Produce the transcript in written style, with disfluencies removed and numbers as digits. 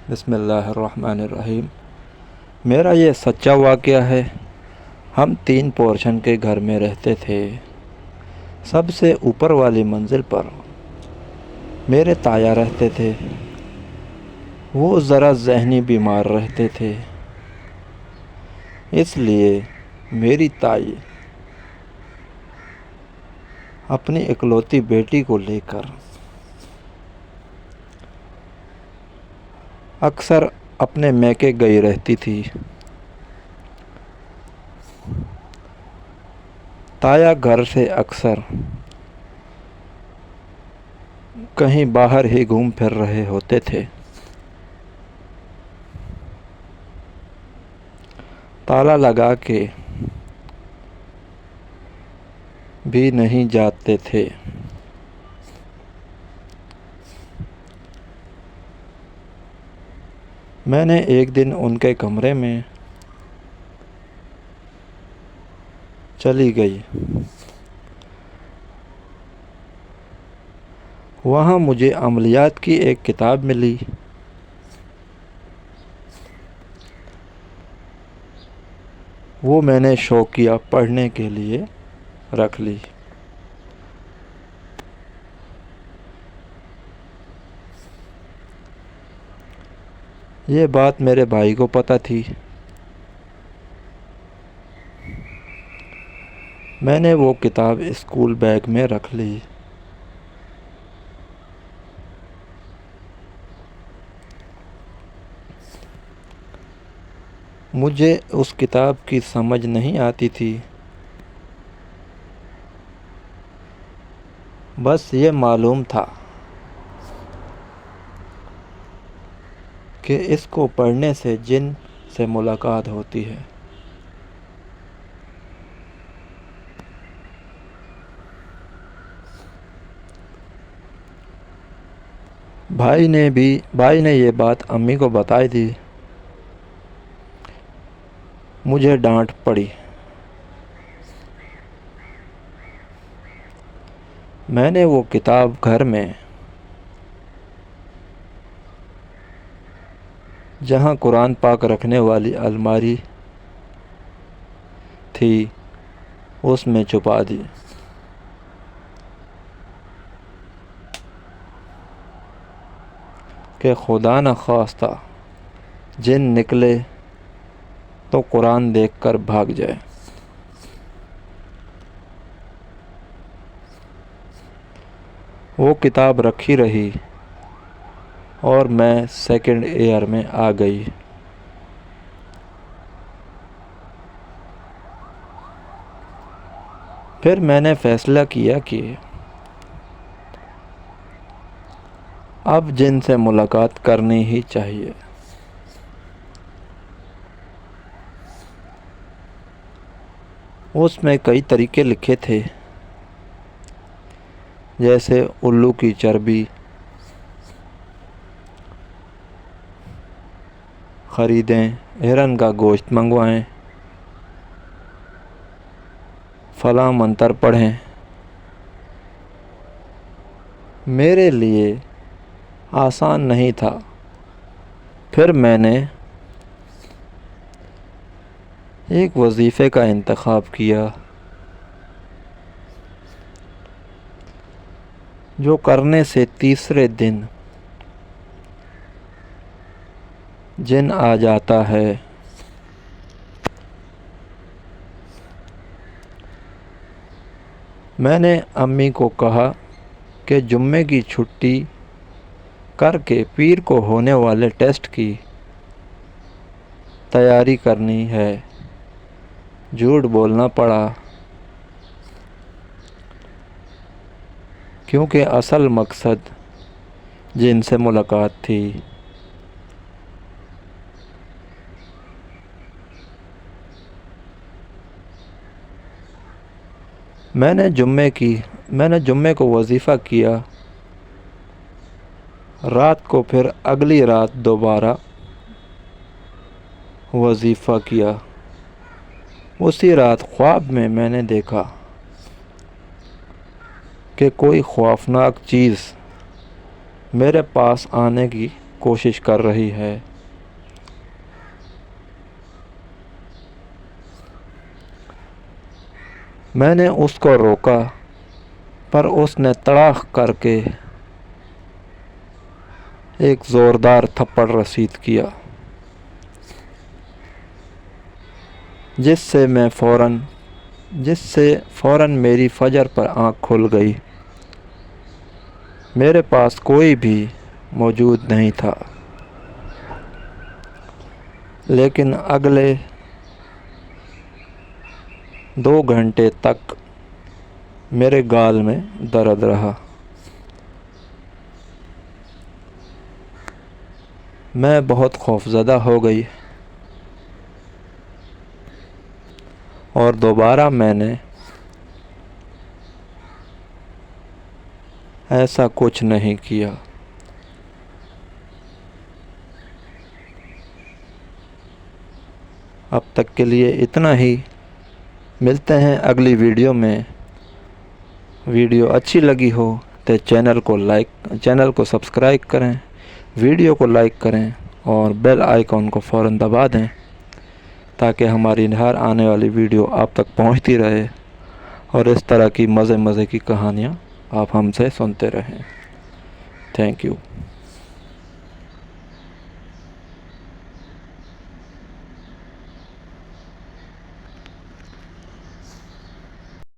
بسم اللہ الرحمن الرحیم۔ میرا یہ سچا واقعہ ہے۔ ہم 3 پورشن کے گھر میں رہتے تھے۔ سب سے اوپر والی منزل پر میرے تایا رہتے تھے۔ وہ ذرا ذہنی بیمار رہتے تھے، اس لیے میری تائی اپنی اکلوتی بیٹی کو لے کر اکثر اپنے میکے گئی رہتی تھی۔ تایا گھر سے اکثر کہیں باہر ہی گھوم پھر رہے ہوتے تھے۔ تالا لگا کے بھی نہیں جاتے تھے۔ میں نے ایک دن ان کے کمرے میں چلی گئی۔ وہاں مجھے عملیات کی ایک کتاب ملی۔ وہ میں نے شوقیہ پڑھنے کے لیے رکھ لی۔ یہ بات میرے بھائی کو پتہ تھی۔ میں نے وہ کتاب اسکول بیگ میں رکھ لی۔ مجھے اس کتاب کی سمجھ نہیں آتی تھی۔ بس یہ معلوم تھا کہ اس کو پڑھنے سے جن سے ملاقات ہوتی ہے۔ بھائی نے یہ بات امی کو بتائی دی۔ مجھے ڈانٹ پڑی۔ میں نے وہ کتاب گھر میں جہاں قرآن پاک رکھنے والی الماری تھی اس میں چھپا دی کہ خدا نخواستہ جن نکلے تو قرآن دیکھ کر بھاگ جائے۔ وہ کتاب رکھی رہی اور میں سیکنڈ ایئر میں آ گئی۔ پھر میں نے فیصلہ کیا کہ اب جن سے ملاقات کرنی ہی چاہیے۔ اس میں کئی طریقے لکھے تھے، جیسے الو کی چربی خریدیں، ہرن کا گوشت منگوائیں، فلاں منتر پڑھیں۔ میرے لیے آسان نہیں تھا۔ پھر میں نے ایک وظیفے کا انتخاب کیا جو کرنے سے تیسرے دن جن آ جاتا ہے۔ میں نے امی کو کہا کہ جمعے کی چھٹی کر کے پیر کو ہونے والے ٹیسٹ کی تیاری کرنی ہے۔ جھوٹ بولنا پڑا کیونکہ اصل مقصد جن سے ملاقات تھی۔ میں نے جمعے کو وظیفہ کیا، رات کو پھر اگلی رات دوبارہ وظیفہ کیا۔ اسی رات خواب میں نے دیکھا کہ کوئی خوفناک چیز میرے پاس آنے کی کوشش کر رہی ہے۔ میں نے اس کو روکا پر اس نے تڑاک کر کے ایک زوردار تھپڑ رسید کیا، جس سے فوراً میری فجر پر آنکھ کھل گئی۔ میرے پاس کوئی بھی موجود نہیں تھا، لیکن اگلے 2 گھنٹے تک میرے گال میں درد رہا۔ میں بہت خوفزدہ ہو گئی اور دوبارہ میں نے ایسا کچھ نہیں کیا۔ اب تک کے لیے اتنا ہی، ملتے ہیں اگلی ویڈیو میں۔ ویڈیو اچھی لگی ہو تو چینل کو سبسکرائب کریں، ویڈیو کو لائک کریں اور بیل آئیکن کو فوراً دبا دیں تاکہ ہماری ہر آنے والی ویڈیو آپ تک پہنچتی رہے اور اس طرح کی مزے کی کہانیاں آپ ہم سے سنتے رہیں۔ Thank you.